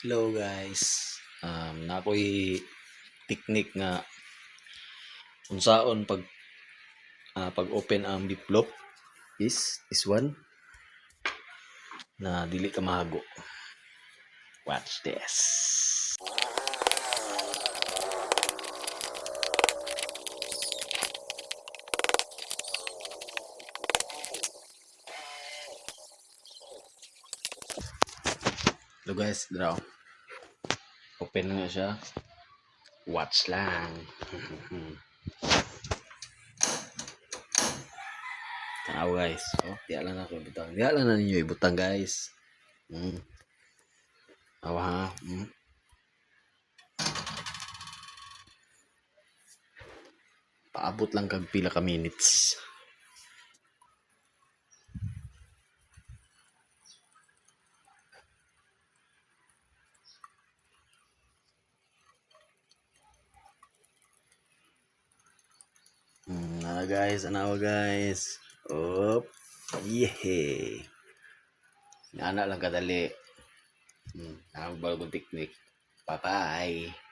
Hello guys. Nakoy technique nga unsaon pag open ang biplop is one na dili ka mahago. Watch this. Hello guys, draw. Open nga siya. Watch lang. Tanaw guys. Oh, di lang ako ibutang. Di lang na ninyo ibutang guys. Awa ha. Paabot lang kag pila ka minutes. Anawa guys. Op. Yeah. Nana lang kadali. Ang bagong technique. Bye-bye.